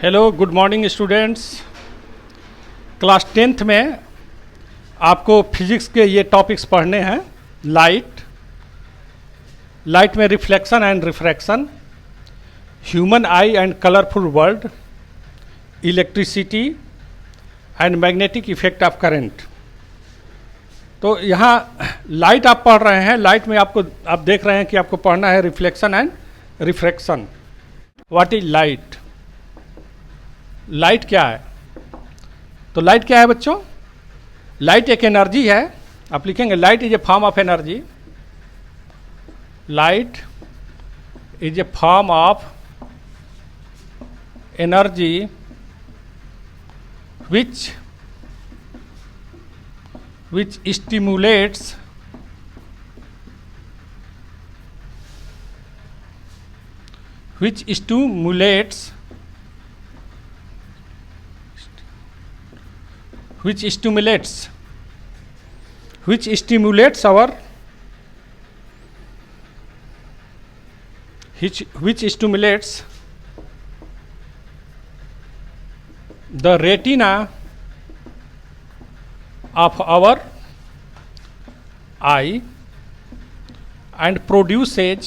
Hello, good morning students. Class 10th में आपको physics के ये टॉपिक्स पढ़ने हैं। लाइट में reflection and refraction, human I and colourful world, electricity and magnetic effect of current. तो यहाँ लाइट आप पढ़ रहे हैं। लाइट में आप देख रहे हैं कि आपको पढ़ना है reflection and refraction. What is light? Light क्या है? तो लाइट क्या है बच्चों? लाइट एक एनर्जी है। आप लिखेंगे light is a form of energy. Light is a form of energy which stimulates the retina of our eye and produces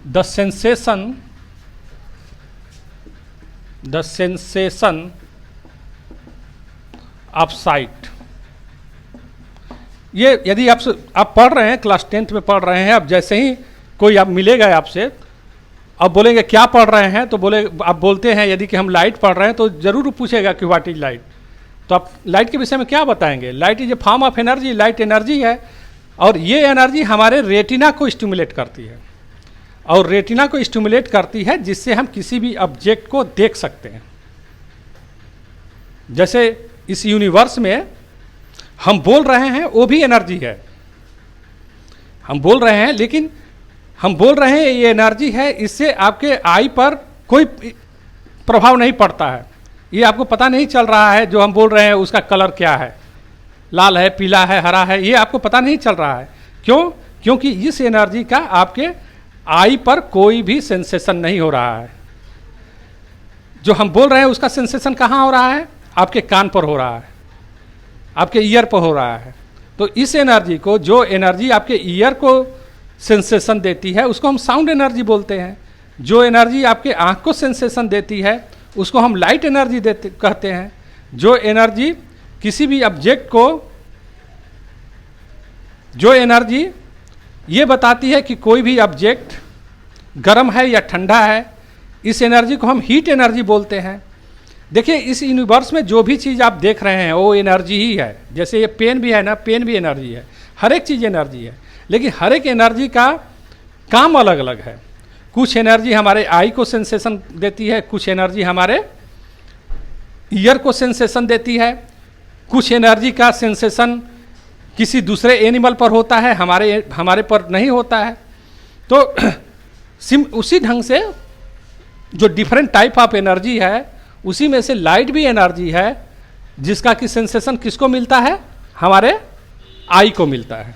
the sensation of sight। ये यदि आप पढ़ रहे हैं, क्लास 10th में पढ़ रहे हैं, अब जैसे ही कोई आप मिलेगा आपसे, अब बोलेंगे क्या पढ़ रहे हैं, तो आप बोलते हैं यदि कि हम लाइट पढ़ रहे हैं, तो जरूर पूछेगा कि व्हाट इज लाइट। तो आप लाइट के विषय में क्या बताएंगे? Light is a form of energy. Light energy है और ये एनर्जी हमारे रेटिना को स्टिमुलेट करती है, और रेटिना को स्टिमुलेट करती है जिससे हम किसी भी ऑब्जेक्ट को देख सकते हैं। जैसे इस यूनिवर्स में हम बोल रहे हैं, वो भी एनर्जी है। हम बोल रहे हैं, लेकिन हम बोल रहे हैं ये एनर्जी है, इससे आपके आई पर कोई प्रभाव नहीं पड़ता है। ये आपको पता नहीं चल रहा है जो हम बोल रहे हैं उसका कलर क्या है, लाल है, पीला है, हरा है, ये आपको पता नहीं चल रहा है। क्यों? क्योंकि इस एनर्जी का आपके आई पर कोई भी सेंसेशन नहीं हो रहा है। जो हम बोल रहे हैं उसका सेंसेशन कहाँ हो रहा है? आपके कान पर हो रहा है, आपके ईयर पर हो रहा है। तो इस एनर्जी को, जो एनर्जी आपके ईयर को सेंसेशन देती है, उसको हम साउंड एनर्जी बोलते हैं। जो एनर्जी आपके आँख को सेंसेशन देती है उसको हम लाइट एनर्जी कहते हैं। जो एनर्जी किसी भी ऑब्जेक्ट को, जो एनर्जी ये बताती है कि कोई भी ऑब्जेक्ट गर्म है या ठंडा है, इस एनर्जी को हम हीट एनर्जी बोलते हैं। देखिए, इस यूनिवर्स में जो भी चीज़ आप देख रहे हैं वो एनर्जी ही है। जैसे ये पेन भी है ना, पेन भी एनर्जी है। हर एक चीज़ एनर्जी है, लेकिन हर एक एनर्जी का काम अलग अलग है। कुछ एनर्जी हमारे आई को सेंसेशन देती है, कुछ एनर्जी हमारे ईयर को सेंसेशन देती है, कुछ एनर्जी का सेंसेशन किसी दूसरे एनिमल पर होता है, हमारे पर नहीं होता है। तो उसी ढंग से जो डिफरेंट टाइप ऑफ एनर्जी है, उसी में से लाइट भी एनर्जी है, जिसका कि सेंसेशन किसको मिलता है? हमारे आई को मिलता है।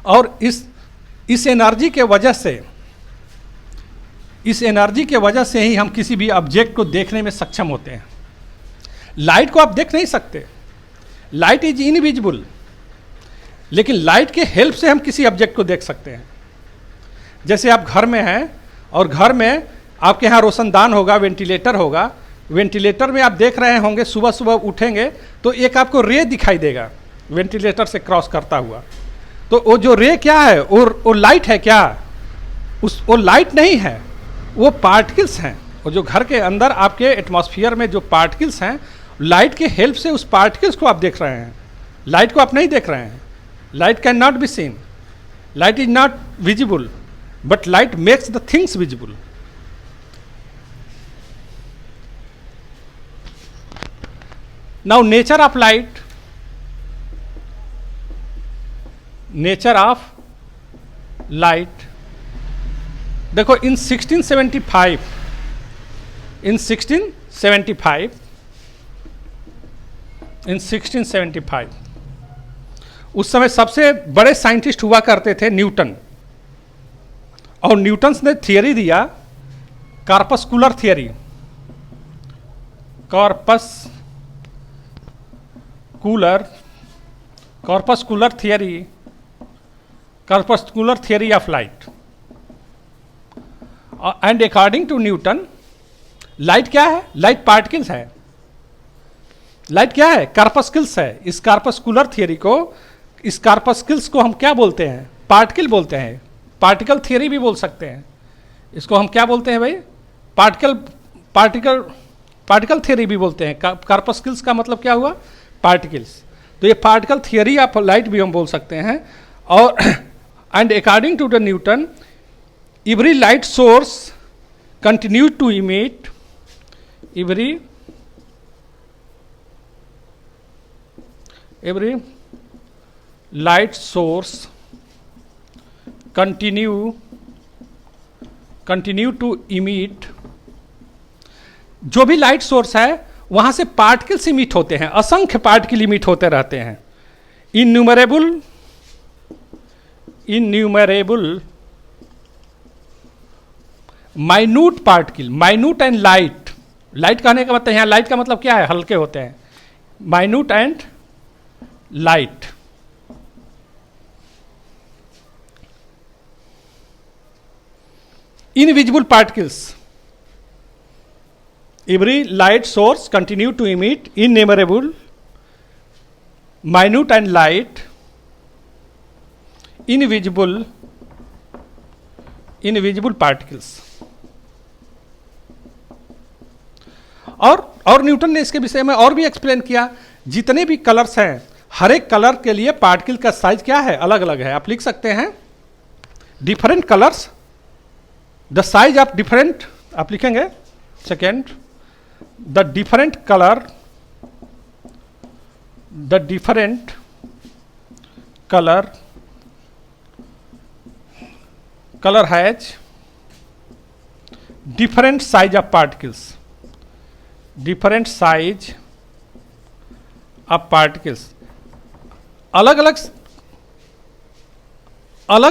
और इस एनर्जी के वजह से ही हम किसी भी ऑब्जेक्ट को देखने में सक्षम होते हैं। लाइट को आप देख नहीं सकते, लाइट इज इनविजिबल, लेकिन लाइट के हेल्प से हम किसी ऑब्जेक्ट को देख सकते हैं। जैसे आप घर में हैं और घर में आपके यहाँ रोशनदान होगा, वेंटिलेटर होगा। वेंटिलेटर में आप देख रहे होंगे, सुबह सुबह उठेंगे तो एक आपको रे दिखाई देगा वेंटिलेटर से क्रॉस करता हुआ। तो वो जो रे क्या है? वो लाइट है क्या? वो लाइट नहीं है, वो पार्टिकल्स हैं। और जो घर के अंदर आपके एटमॉस्फेयर में जो पार्टिकल्स हैं, लाइट के हेल्प से उस पार्टिकल्स को आप देख रहे हैं। लाइट को आप नहीं देख रहे हैं। Light can not be seen, light is not visible, but light makes the things visible. Now nature of light, देखो, इन 1675 उस समय सबसे बड़े साइंटिस्ट हुआ करते थे न्यूटन। और न्यूटन्स ने थियरी दिया corpuscular theory, corpuscular theory of light. And according to Newton light क्या है? लाइट पार्टिकल्स है। लाइट क्या है? कॉर्पस्कुलस है। इस कॉर्पस्कुलर थियरी को, इस कॉर्पस्कुलस को हम क्या बोलते हैं? पार्टिकल बोलते हैं। पार्टिकल थियरी भी बोल सकते हैं। इसको हम क्या बोलते हैं भाई? पार्टिकल थियरी भी बोलते हैं। कॉर्पस्कुलस का मतलब क्या हुआ? पार्टिकल्स। तो ये पार्टिकल थियरी ऑफ लाइट भी हम बोल सकते हैं। और and according to the Newton every light source continue to emit, every light source continue to emit। जो भी लाइट सोर्स है वहां से पार्टिकल्स इमिट होते हैं, असंख्य पार्टिकल इमिट होते रहते हैं। Innumerable minute particle, minute and light. Light कहने का मतलब, यहाँ लाइट का मतलब क्या है? हल्के होते हैं। Minute and light. Invisible particles, every light source continue to emit innumerable minute and light invisible particles. और न्यूटन ने इसके विषय में और भी एक्सप्लेन किया। जितने भी कलर्स हैं, हर एक कलर के लिए पार्टिकल का साइज क्या है? अलग अलग है। आप लिख सकते हैं different colours, the size of different, आप लिखेंगे second, the different colour has different size of particles, different size of particles. अलग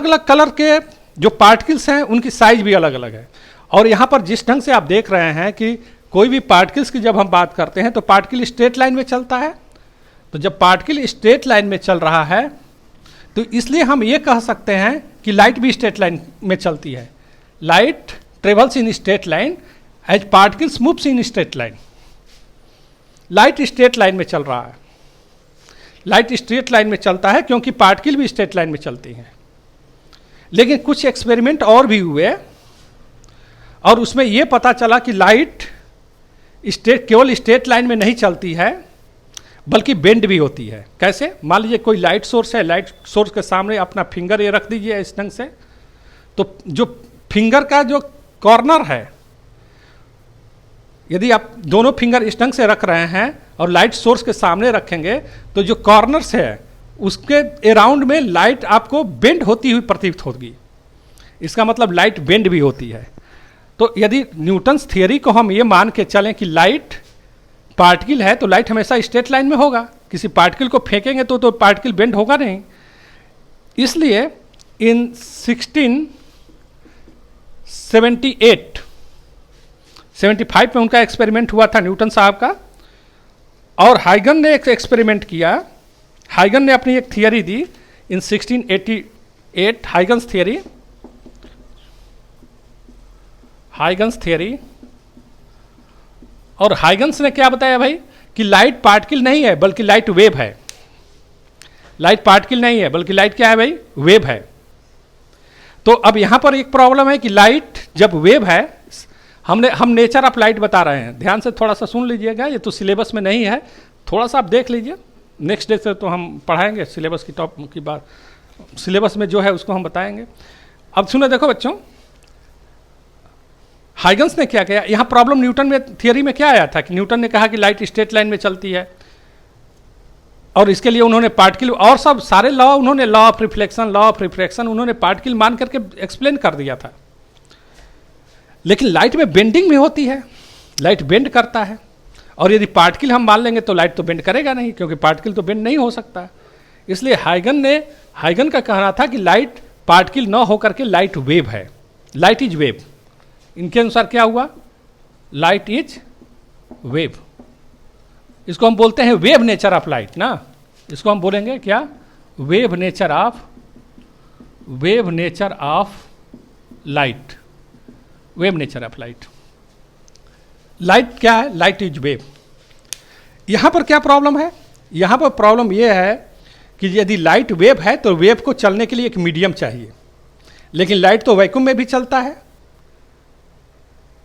अलग कलर के जो पार्टिकल्स हैं उनकी साइज भी अलग अलग है। और यहाँ पर जिस ढंग से आप देख रहे हैं कि कोई भी पार्टिकल्स की जब हम बात करते हैं तो पार्टिकल स्ट्रेट लाइन में चलता है। तो जब पार्टिकल स्ट्रेट लाइन में चल रहा है तो इसलिए हम ये कह सकते हैं कि लाइट भी स्ट्रेट लाइन में चलती है। Light travels in straight line as particles moves in straight line. Light straight line में चल रहा है। लाइट स्ट्रेट लाइन में चलता है क्योंकि पार्टिकल भी स्ट्रेट लाइन में चलती हैं। लेकिन कुछ एक्सपेरिमेंट और भी हुए और उसमें यह पता चला कि लाइट केवल स्ट्रेट लाइन में नहीं चलती है बल्कि बेंड भी होती है। कैसे? मान लीजिए कोई लाइट सोर्स है, लाइट सोर्स के सामने अपना फिंगर ये रख दीजिए इस ढंग से, तो जो फिंगर का जो कॉर्नर है, यदि आप दोनों फिंगर इस ढंग से रख रहे हैं और लाइट सोर्स के सामने रखेंगे तो जो कॉर्नर्स है उसके अराउंड में लाइट आपको बेंड होती हुई प्रतीत होगी। इसका मतलब लाइट बेंड भी होती है। तो यदि न्यूटन्स थियरी को हम ये मान के चलें कि लाइट पार्टिकल है तो लाइट हमेशा स्ट्रेट लाइन में होगा। किसी पार्टिकल को फेंकेंगे तो पार्टिकल बेंड होगा नहीं। इसलिए इन 1675 में उनका एक्सपेरिमेंट हुआ था न्यूटन साहब का। और हाइगन ने एक एक्सपेरिमेंट किया। हाइगन ने अपनी एक थियरी दी इन 1688, हाइगन्स थियरी। और हाइगन्स ने क्या बताया भाई कि लाइट पार्टिकल नहीं है बल्कि लाइट वेव है। लाइट पार्टिकल नहीं है बल्कि लाइट क्या है भाई? वेव है। तो अब यहां पर एक प्रॉब्लम है कि लाइट जब वेव है, हम नेचर ऑफ लाइट बता रहे हैं, ध्यान से थोड़ा सा सुन लीजिएगा। ये तो सिलेबस में नहीं है, थोड़ा सा आप देख लीजिए। नेक्स्ट डे से तो हम पढ़ाएंगे सिलेबस की टॉपिक की बात, सिलेबस में जो है उसको हम बताएंगे। अब सुनो, देखो बच्चों, हाइगन्स ने क्या किया, यहाँ प्रॉब्लम न्यूटन में थियरी में क्या आया था कि न्यूटन ने कहा कि लाइट स्ट्रेट लाइन में चलती है और इसके लिए उन्होंने पार्टिकल और सब सारे लॉ, उन्होंने लॉ ऑफ रिफ्लेक्शन उन्होंने पार्टिकल मान करके एक्सप्लेन कर दिया था। लेकिन लाइट में बेंडिंग भी होती है, लाइट बेंड करता है। और यदि पार्टिकल हम मान लेंगे तो लाइट तो बेंड करेगा नहीं, क्योंकि पार्टिकल तो बेंड नहीं हो सकता। इसलिए हाइगन का कहना था कि लाइट पार्टिकल न होकर के लाइट वेव है। लाइट इज वेव, इनके अनुसार क्या हुआ, लाइट इज वेव। इसको हम बोलते हैं वेव नेचर ऑफ लाइट ना, इसको हम बोलेंगे क्या, wave nature of light, wave nature of light. Light क्या है, लाइट इज वेव। यहां पर क्या प्रॉब्लम है, यहां पर प्रॉब्लम यह है कि यदि लाइट वेव है तो वेव को चलने के लिए एक मीडियम चाहिए, लेकिन लाइट तो वैक्यूम में भी चलता है,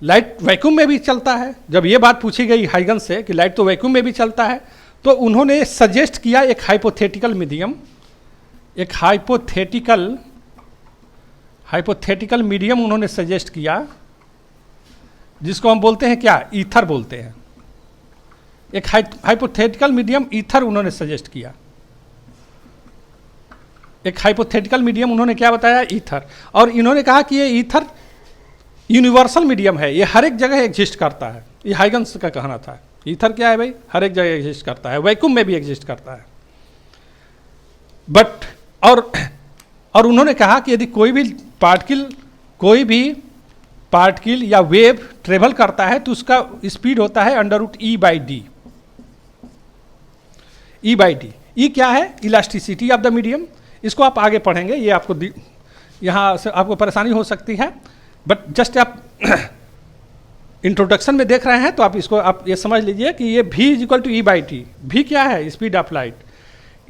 लाइट वैक्यूम में भी चलता है। जब ये बात पूछी गई हाइगन्स से कि लाइट तो वैक्यूम में भी चलता है, तो उन्होंने सजेस्ट किया एक हाइपोथेटिकल मीडियम, एक हाइपोथेटिकल मीडियम उन्होंने सजेस्ट किया, जिसको हम बोलते हैं क्या, ईथर बोलते हैं। एक हाइपोथेटिकल मीडियम ईथर उन्होंने सजेस्ट किया, एक हाइपोथेटिकल मीडियम उन्होंने क्या बताया, ईथर। और इन्होंने कहा कि ये ईथर यूनिवर्सल मीडियम है, ये हर एक जगह एग्जिस्ट करता है। ये हाइगन्स का कहना था। ईथर क्या है भाई, हर एक जगह एग्जिस्ट करता है, वैक्यूम में भी एग्जिस्ट करता है। बट और उन्होंने कहा कि यदि कोई भी पार्टिकल या वेव ट्रेवल करता है तो उसका स्पीड होता है √E/d। E/d, ई क्या है, इलास्टिसिटी ऑफ द मीडियम। इसको आप आगे पढ़ेंगे, ये आपको यहाँ से आपको परेशानी हो सकती है, बट जस्ट आप इंट्रोडक्शन में देख रहे हैं तो आप ये समझ लीजिए कि ये v = E/t। v क्या है, स्पीड ऑफ लाइट।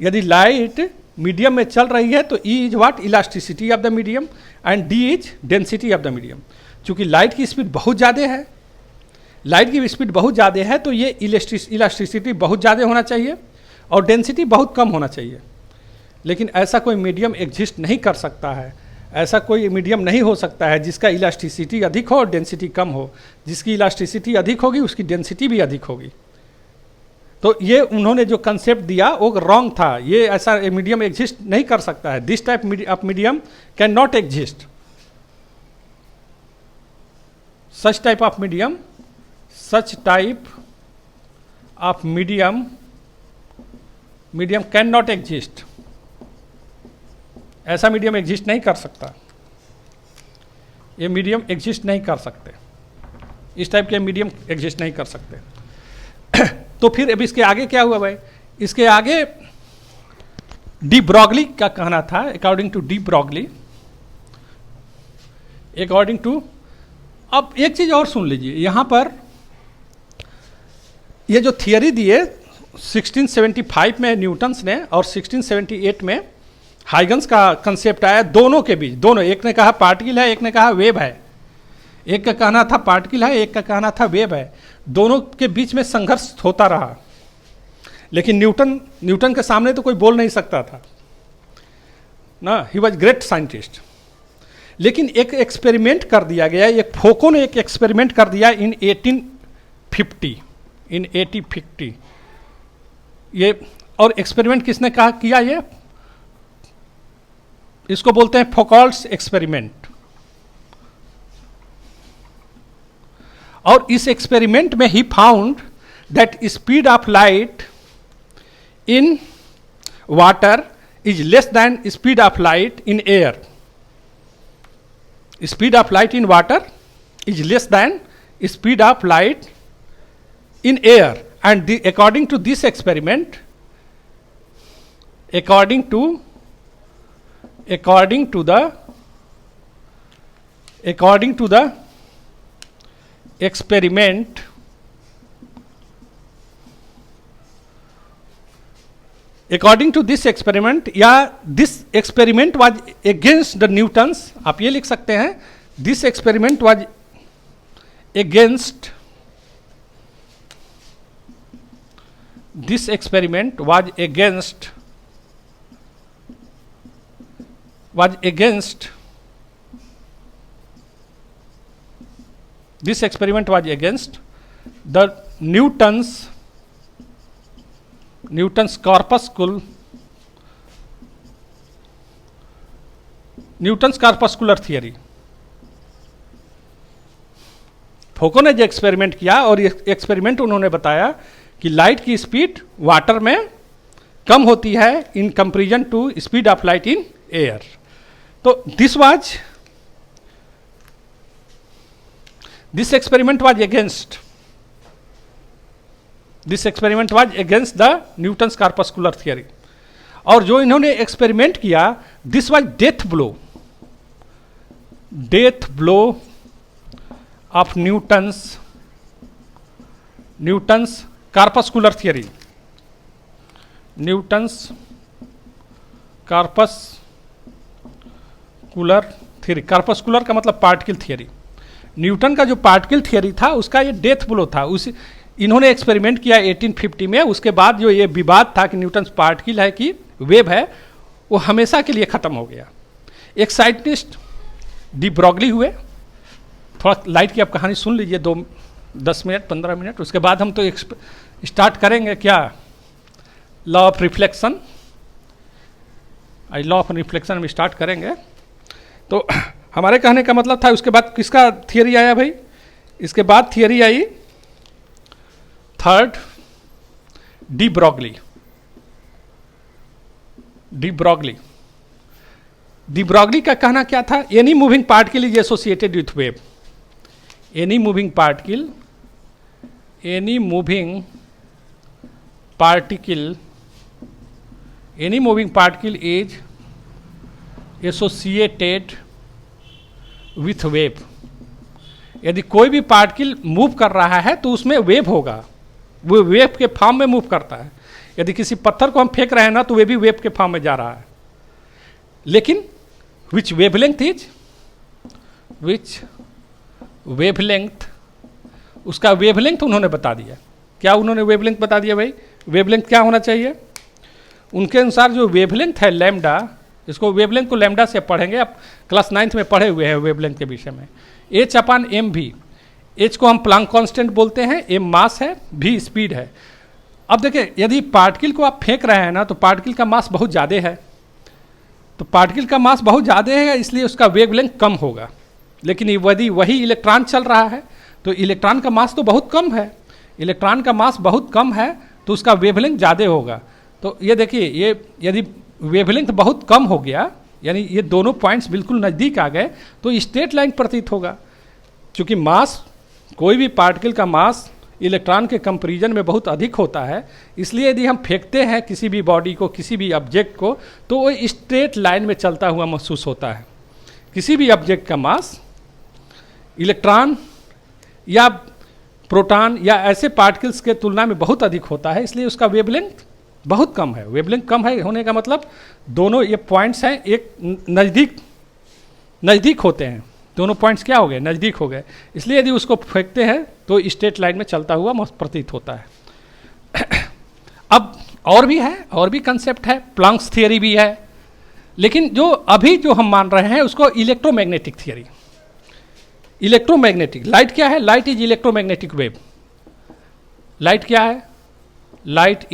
यदि लाइट मीडियम में चल रही है तो E is what, elasticity of the medium, and d is density of the medium. चूंकि लाइट की स्पीड बहुत ज़्यादा है, तो ये इलास्टिसिटी बहुत ज़्यादा होना चाहिए और डेंसिटी बहुत कम होना चाहिए। लेकिन ऐसा कोई मीडियम एग्जिस्ट नहीं कर सकता है, ऐसा कोई मीडियम नहीं हो सकता है जिसका इलास्टिसिटी अधिक हो और डेंसिटी कम हो। जिसकी इलास्टिसिटी अधिक होगी उसकी डेंसिटी भी अधिक होगी। तो ये उन्होंने जो कंसेप्ट दिया वो रॉन्ग था। ये ऐसा मीडियम एग्जिस्ट नहीं कर सकता है। This type of medium can not exist. Such type of medium can not exist. ऐसा मीडियम एग्जिस्ट नहीं कर सकता, ये मीडियम एग्जिस्ट नहीं कर सकते, इस टाइप के मीडियम एग्जिस्ट नहीं कर सकते। तो फिर अब इसके आगे क्या हुआ भाई, इसके आगे डी ब्रॉगली का कहना था, according to de Broglie, according to, अब एक चीज और सुन लीजिए, यहां पर ये जो थियरी दिए 1675 में न्यूटन्स ने और 1678 में हाइगन्स का कंसेप्ट आया, दोनों के बीच, दोनों, एक ने कहा पार्टिकल है, एक ने कहा वेव है, एक का कहना था पार्टिकल है, एक का कहना था वेव है। दोनों के बीच में संघर्ष होता रहा, लेकिन न्यूटन के सामने तो कोई बोल नहीं सकता था ना, ही वॉज ग्रेट साइंटिस्ट। लेकिन एक एक्सपेरिमेंट कर दिया गया, एक फोको ने एक एक्सपेरिमेंट कर दिया इन 1850 ये, और एक्सपेरिमेंट किसने कहा किया, ये इसको बोलते हैं फोकॉल्ट्स एक्सपेरिमेंट। और इस एक्सपेरिमेंट में he found that speed of light in water is less than speed of light in air. Speed of light in water is less than speed of light in air, and according to this experiment, according to the experiment, according to this experiment, या this experiment was against the Newtons, आप ये लिख सकते हैं, this experiment was against this experiment was against this experiment was against the Newton's corpuscular theory। फोको ने जो experiment किया और एक्सपेरिमेंट उन्होंने बताया कि लाइट की स्पीड वाटर में कम होती है in comparison to speed of light in air. तो this was this experiment was against the Newton's corpuscular theory. और जो इन्होंने एक्सपेरिमेंट किया, this was death blow of Newton's corpuscular theory. Newton's corpuscular का मतलब पार्टिकल थियरी। न्यूटन का जो particle theory था उसका ये डेथ ब्लो था। उस इन्होंने एक्सपेरिमेंट किया 1850 में। उसके बाद जो ये विवाद था कि न्यूटन पार्टिकल है कि वेव है, वो हमेशा के लिए ख़त्म हो गया। एक साइंटिस्ट डी ब्रॉगली हुए। थोड़ा लाइट की आप कहानी सुन लीजिए, 10 मिनट 15 मिनट, उसके बाद हम तो स्टार्ट करेंगे क्या, law of reflection. Law of reflection हम स्टार्ट करेंगे। तो हमारे कहने का मतलब था, उसके बाद किसका थियरी आया भाई, इसके बाद थियरी आई थर्ड डी ब्रॉगली का कहना क्या था, any moving particle is associated with wave. Any moving particle is associated with wave. यदि कोई भी पार्टिकल मूव कर रहा है तो उसमें वेव होगा, वो वेव के फॉर्म में मूव करता है। यदि किसी पत्थर को हम फेंक रहे हैं ना, तो वे भी वेव के फॉर्म में जा रहा है। लेकिन विच वेवलेंथ, उसका वेवलेंथ उन्होंने बता दिया। क्या उन्होंने वेवलेंथ बता दिया भाई? वेवलेंथ क्या होना चाहिए उनके अनुसार? जो वेवलेंथ है लैम्डा, इसको वेवलेंथ को लैम्डा से पढ़ेंगे, आप क्लास 9th में पढ़े हुए हैं वेवलेंथ के विषय में। H/mv, H को हम प्लांक कांस्टेंट बोलते हैं, m मास है, v स्पीड है। अब देखिए, यदि पार्टिकल को आप फेंक रहे हैं ना, तो पार्टिकल का मास बहुत ज़्यादा है, तो पार्टिकल का मास बहुत ज़्यादा है, इसलिए उसका वेवलेंथ कम होगा। लेकिन यदि वही इलेक्ट्रॉन चल रहा है, तो इलेक्ट्रॉन का मास तो बहुत कम है, तो उसका वेवलेंथ ज़्यादा होगा। तो ये देखिए, ये यदि वेवलेंथ बहुत कम हो गया, यानी ये दोनों पॉइंट्स बिल्कुल नज़दीक आ गए, तो स्ट्रेट लाइन प्रतीत होगा। क्योंकि मास, कोई भी पार्टिकल का मास इलेक्ट्रॉन के कंपैरिजन में बहुत अधिक होता है, इसलिए यदि हम फेंकते हैं किसी भी बॉडी को, किसी भी ऑब्जेक्ट को, तो वो स्ट्रेट लाइन में चलता हुआ महसूस होता है। किसी भी ऑब्जेक्ट का मास इलेक्ट्रॉन या प्रोटॉन या ऐसे पार्टिकल्स के तुलना में बहुत अधिक होता है, इसलिए उसका वेवलेंथ बहुत कम है। वेवलेंथ कम है होने का मतलब दोनों ये पॉइंट्स हैं, एक नज़दीक होते हैं, दोनों पॉइंट्स क्या हो गए, नज़दीक हो गए, इसलिए यदि उसको फेंकते हैं तो स्ट्रेट लाइन में चलता हुआ प्रतीत होता है। अब और भी कंसेप्ट है, प्लैंक्स थियरी भी है, लेकिन जो अभी जो हम मान रहे हैं उसको इलेक्ट्रोमैग्नेटिक थियरी। इलेक्ट्रोमैग्नेटिक, लाइट क्या है? Light is electromagnetic wave. Light क्या है? Light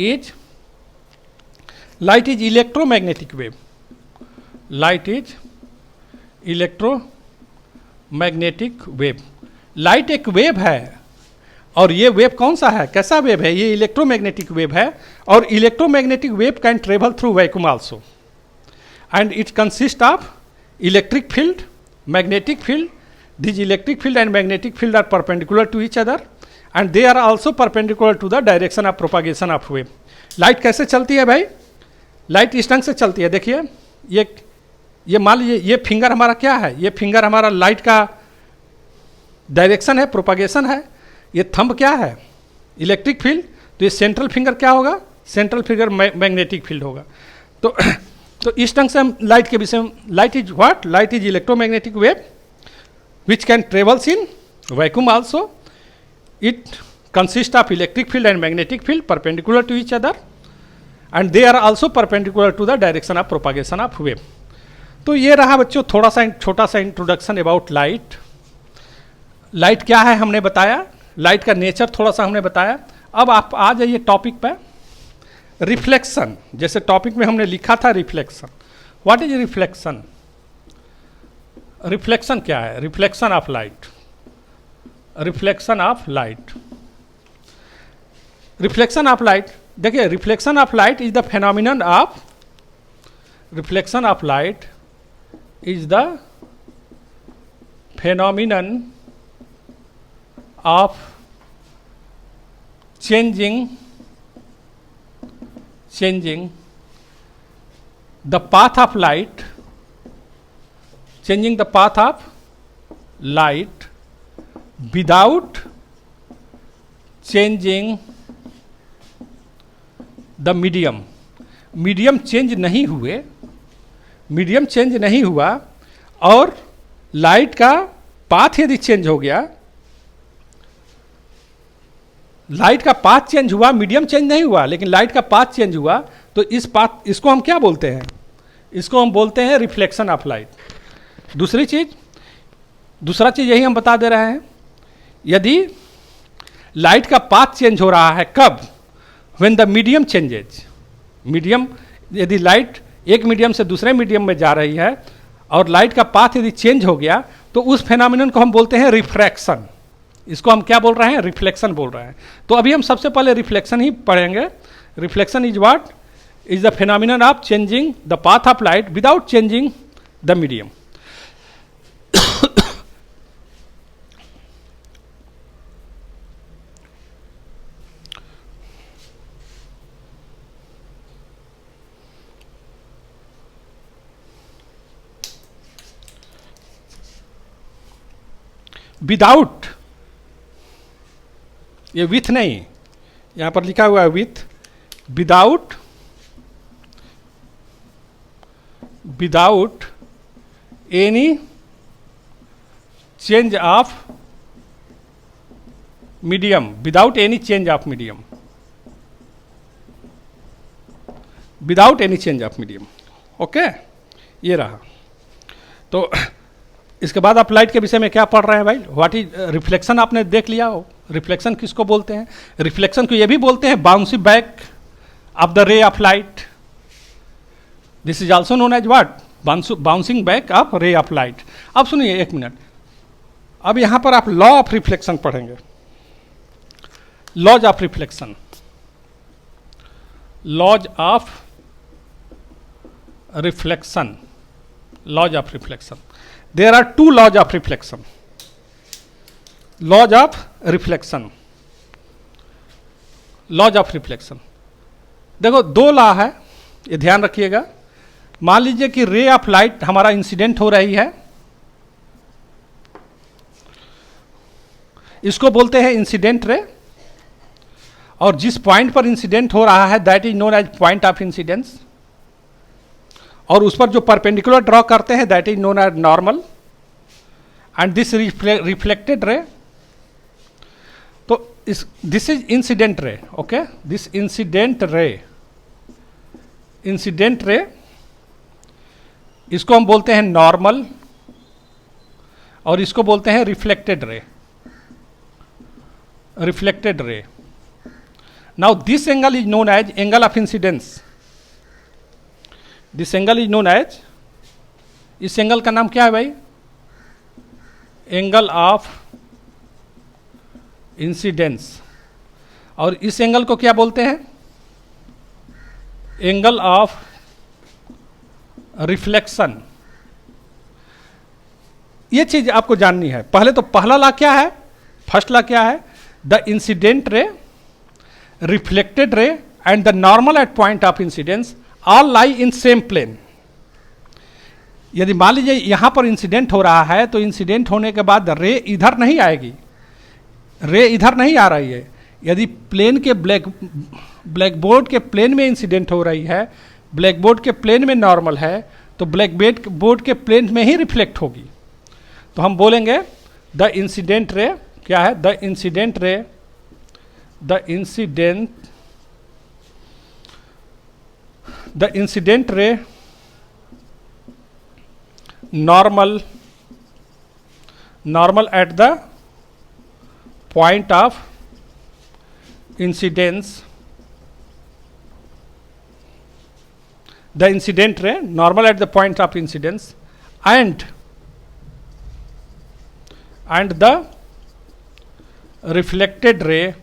is electromagnetic wave. Light is electromagnetic wave. Light एक वेव है, और ये वेव कौन सा है, कैसा वेव है? ये इलेक्ट्रोमैग्नेटिक वेव है, और electromagnetic wave can travel through vacuum also, and it consist of electric field, magnetic field. These electric field and magnetic field are perpendicular to each other, and they are also perpendicular to the direction of propagation of wave. Light कैसे चलती है भाई? Light इस ढंग से चलती है। देखिए, ये मान लीजिए, ये फिंगर हमारा क्या है? ये फिंगर हमारा लाइट का डायरेक्शन है, प्रोपागेशन है। ये थंब क्या है? Electric field. तो ये सेंट्रल फिंगर क्या होगा? सेंट्रल फिंगर मैग्नेटिक फील्ड होगा। तो इस ढंग से हम लाइट के विषय में, light is what? Light is electromagnetic wave which can travels in vacuum also. It consists of electric field and magnetic field perpendicular to each other, and they are also perpendicular to the direction of propagation of wave. तो ये रहा बच्चों थोड़ा सा छोटा सा introduction about light. Light क्या है हमने बताया, लाइट का नेचर थोड़ा सा हमने बताया। अब आप आ जाइए टॉपिक पर, रिफ्लेक्शन। जैसे टॉपिक में हमने लिखा था reflection. What is reflection? Reflection क्या है? Reflection of light. Reflection of light, reflection of light. देखिए, reflection of light is the phenomenon of, reflection of light is the phenomenon of changing the path of light, changing the path of light without changing the medium. Medium change नहीं हुए, medium change नहीं हुआ और light का path यदि change हो गया, light का पाथ चेंज हुआ, मीडियम चेंज नहीं हुआ लेकिन लाइट का पाथ चेंज हुआ, तो इस पाथ, इसको हम क्या बोलते हैं? इसको हम बोलते हैं रिफ्लेक्शन ऑफ लाइट। दूसरा चीज यही हम बता दे रहे हैं, यदि लाइट का पाथ चेंज हो रहा है कब? When the medium changes. Medium, यदि लाइट एक मीडियम से दूसरे मीडियम में जा रही है और लाइट का पाथ यदि चेंज हो गया, तो उस फेनोमेनन को हम बोलते हैं रिफ्रैक्शन। इसको हम क्या बोल रहे हैं? रिफ्लेक्शन बोल रहे हैं। तो अभी हम सबसे पहले रिफ्लेक्शन ही पढ़ेंगे। Reflection is what? Is the phenomenon of changing the path of light without changing the medium. Without, ये विथ नहीं, यहां पर लिखा हुआ है with, without any change of medium, without any change of medium, without any change of medium. Okay, ये रहा। तो इसके बाद आप लाइट के विषय में क्या पढ़ रहे हैं भाई? What is reflection? आपने देख लिया हो। रिफ्लेक्शन किसको बोलते हैं? रिफ्लेक्शन को ये भी बोलते हैं bouncing back of the ray of light. This is also known as what? Bouncing back of ray of light. अब सुनिए एक मिनट, अब यहां पर आप लॉ ऑफ रिफ्लेक्शन पढ़ेंगे। Laws of reflection, laws of reflection, laws of reflection. There are two laws of reflection. Laws of reflection. Laws of reflection. देखो दो लॉ है, ये ध्यान रखिएगा। मान लीजिए कि रे ऑफ लाइट हमारा इंसिडेंट हो रही है, इसको बोलते हैं इंसिडेंट रे, और जिस पॉइंट पर इंसिडेंट हो रहा है that is known as point of incidence, और उस पर जो परपेंडिकुलर ड्रॉ करते हैं that is known as normal, and this reflected ray. तो this is incident ray. Okay, this incident ray, इसको हम बोलते हैं नॉर्मल, और इसको बोलते हैं reflected ray. Now this angle is known as angle of incidence. This angle is known as, इस एंगल का नाम क्या है भाई? Angle of incidence. और इस एंगल को क्या बोलते हैं? Angle of reflection. ये चीज आपको जाननी है। पहले तो पहला लॉ क्या है? फर्स्ट लॉ क्या है? The incident ray, reflected ray and the normal at point of incidence all lie in same plane. यदि मान लीजिए यहां पर इंसिडेंट हो रहा है, तो इंसिडेंट होने के बाद रे इधर नहीं आएगी, रे इधर नहीं आ रही है। यदि प्लेन के ब्लैक बोर्ड के प्लेन में इंसिडेंट हो रही है, ब्लैक बोर्ड के प्लेन में नॉर्मल है, तो ब्लैक बोर्ड के प्लेन में ही रिफ्लेक्ट होगी। तो हम बोलेंगे द इंसिडेंट रे क्या है? द इंसिडेंट रे normal at the point of incidence, the incident ray normal at the point of incidence and the reflected ray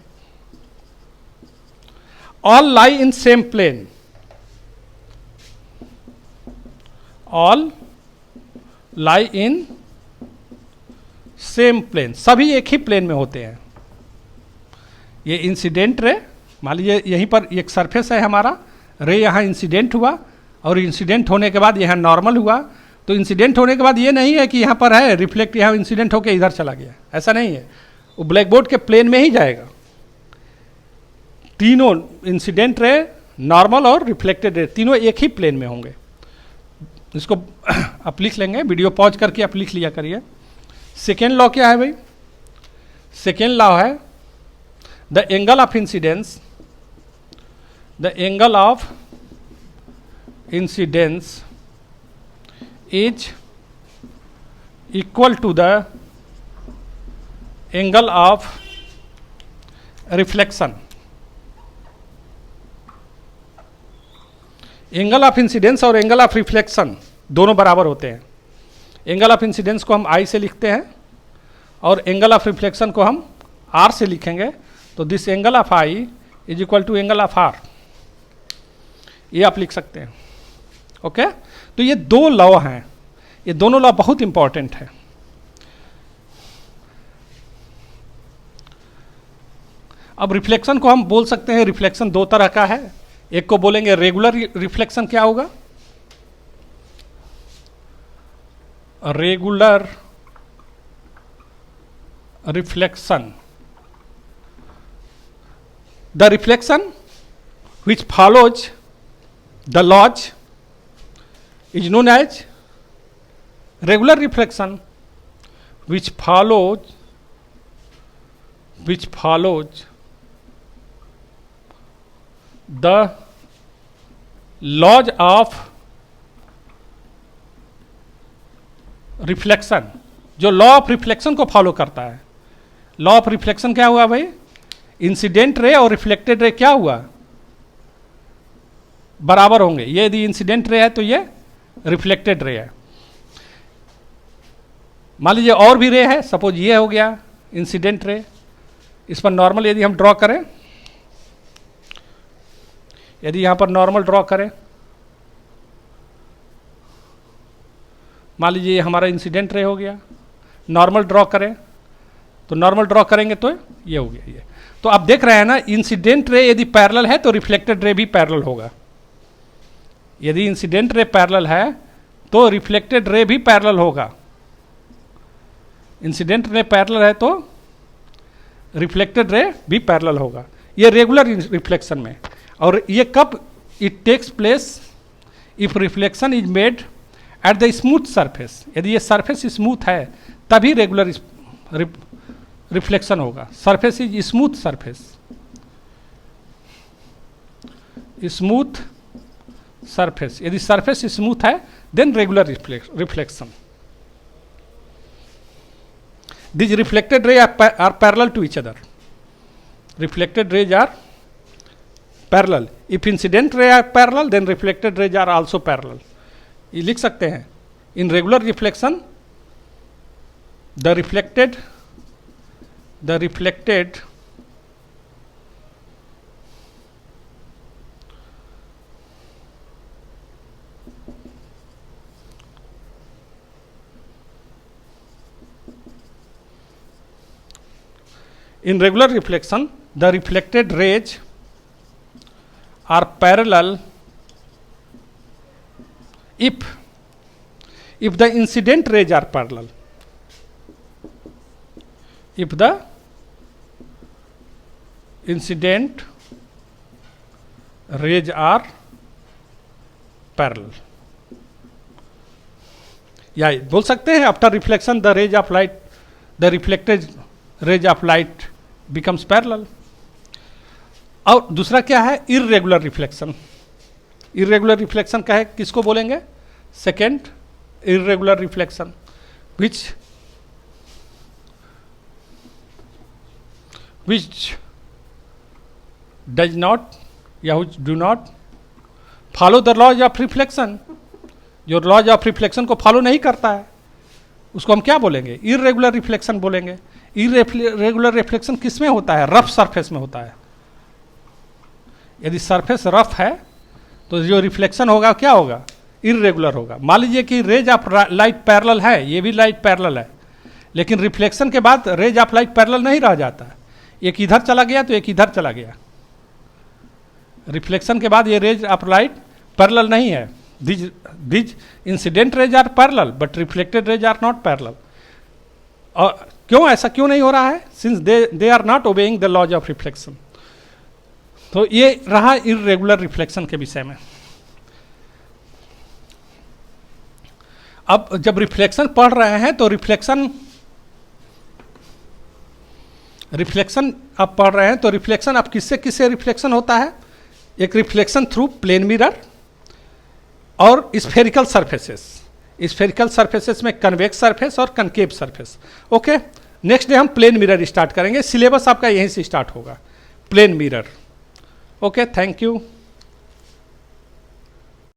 all lie in same plane, all lie in same plane, सभी एक ही plane में होते हैं। ये incident ray, मान लीजिए यहीं पर एक सरफेस है हमारा, रे यहाँ इंसिडेंट हुआ और इंसिडेंट होने के बाद यहाँ नॉर्मल हुआ। तो इंसिडेंट होने के बाद ये नहीं है कि यहाँ पर है रिफ्लेक्ट, यहाँ इंसिडेंट होकर इधर चला गया, ऐसा नहीं है। वो ब्लैक बोर्ड के प्लेन में ही जाएगा। तीनों इंसिडेंट रे, नॉर्मल और रिफ्लेक्टेड रे, तीनों एक ही प्लेन में होंगे। इसको आप लिख लेंगे, वीडियो पॉज करके आप लिख लिया करिए। सेकेंड लॉ क्या है भाई? सेकेंड लॉ है the angle of incidence, the angle of incidence is equal to the angle of reflection. Angle of incidence और एंगल ऑफ रिफ्लेक्शन दोनों बराबर होते हैं। एंगल ऑफ इंसिडेंस को हम आई से लिखते हैं और एंगल ऑफ रिफ्लेक्शन को हम आर से लिखेंगे। तो this angle of I is equal to angle of R, ये आप लिख सकते हैं। ओके, तो ये दो लॉ हैं, ये दोनों लॉ बहुत इंपॉर्टेंट है। अब रिफ्लेक्शन को हम बोल सकते हैं, रिफ्लेक्शन दो तरह का है। एक को बोलेंगे रेगुलर रिफ्लेक्शन। क्या होगा? Regular reflection, the reflection which follows the laws is known as regular reflection, which follows the laws of reflection, जो लॉ ऑफ रिफ्लेक्शन को फॉलो करता है। लॉ ऑफ रिफ्लेक्शन क्या हुआ भाई? इंसिडेंट रे और रिफ्लेक्टेड रे क्या हुआ? बराबर होंगे। ये यदि इंसिडेंट रे है तो ये रिफ्लेक्टेड रे है। मान लीजिए और भी रे है, सपोज ये हो गया इंसिडेंट रे। इस पर नॉर्मल यदि हम ड्रॉ करें, यदि यहां पर नॉर्मल ड्रॉ करें, मान लीजिए ये हमारा इंसिडेंट रे हो गया। नॉर्मल ड्रॉ करें तो नॉर्मल ड्रॉ करेंगे तो ये हो गया ये। तो आप देख रहे हैं ना, इंसिडेंट रे यदि पैरेलल है तो रिफ्लेक्टेड रे भी पैरेलल होगा। यदि इंसिडेंट रे पैरेलल है तो रिफ्लेक्टेड रे भी पैरेलल होगा। इंसिडेंट रे पैरेलल है तो रिफ्लेक्टेड रे भी पैरेलल होगा। ये रेगुलर रिफ्लेक्शन में। और ये कब it takes place? If reflection is made at the smooth surface. यदि ये सरफेस स्मूथ है तभी रेगुलर रिफ्लेक्शन होगा। Surface is smooth surface, smooth surface. यदि सरफेस स्मूथ है then regular reflection. This reflected ray are parallel to each other. Reflected rays are parallel. If incident ray are parallel then reflected rays are also parallel. ये लिख सकते हैं, in regular reflection the reflected in regular reflection the reflected rays are parallel if the incident rays are parallel. If the incident rays are parallel, या बोल सकते हैं after reflection the rays of light, the reflected rays of light becomes parallel. और दूसरा क्या है? Irregular reflection. Irregular reflection क्या है? किसको बोलेंगे? Second irregular reflection which does not या which do not follow the laws of reflection। जो लॉज ऑफ रिफ्लेक्शन को फॉलो नहीं करता है उसको हम क्या बोलेंगे? इर्रेगुलर रिफ्लेक्शन बोलेंगे। इर्रेगुलर रिफ्लेक्शन किस में होता है? रफ सरफेस में होता है। यदि सरफेस रफ है तो जो रिफ्लेक्शन होगा क्या होगा? इर्रेगुलर होगा। मान लीजिए कि रेज ऑफ लाइट पैरेलल है, ये भी लाइट पैरेलल है, लेकिन रिफ्लेक्शन के बाद रेज ऑफ लाइट पैरेलल नहीं रह जाता है। एक इधर चला गया तो एक इधर चला गया। रिफ्लेक्शन के बाद ये रेज ऑफ लाइट पैरेलल नहीं है। These incident rays are parallel but reflected rays are not parallel. और क्यों ऐसा क्यों नहीं हो रहा है? Since they are not obeying the laws of reflection. तो ये रहा इर्रेगुलर रिफ्लेक्शन के विषय में। अब जब रिफ्लेक्शन पढ़ रहे हैं तो रिफ्लेक्शन आप पढ़ रहे हैं तो रिफ्लेक्शन अब किससे किससे रिफ्लेक्शन होता है? एक रिफ्लेक्शन थ्रू प्लेन मिरर और स्फेरिकल सरफेसेस। स्फेरिकल सरफेसेस में कन्वेक्स सरफेस और concave surface. Okay, next day हम प्लेन मिरर स्टार्ट करेंगे। सिलेबस आपका यहीं से स्टार्ट होगा, plane mirror. Okay, thank you.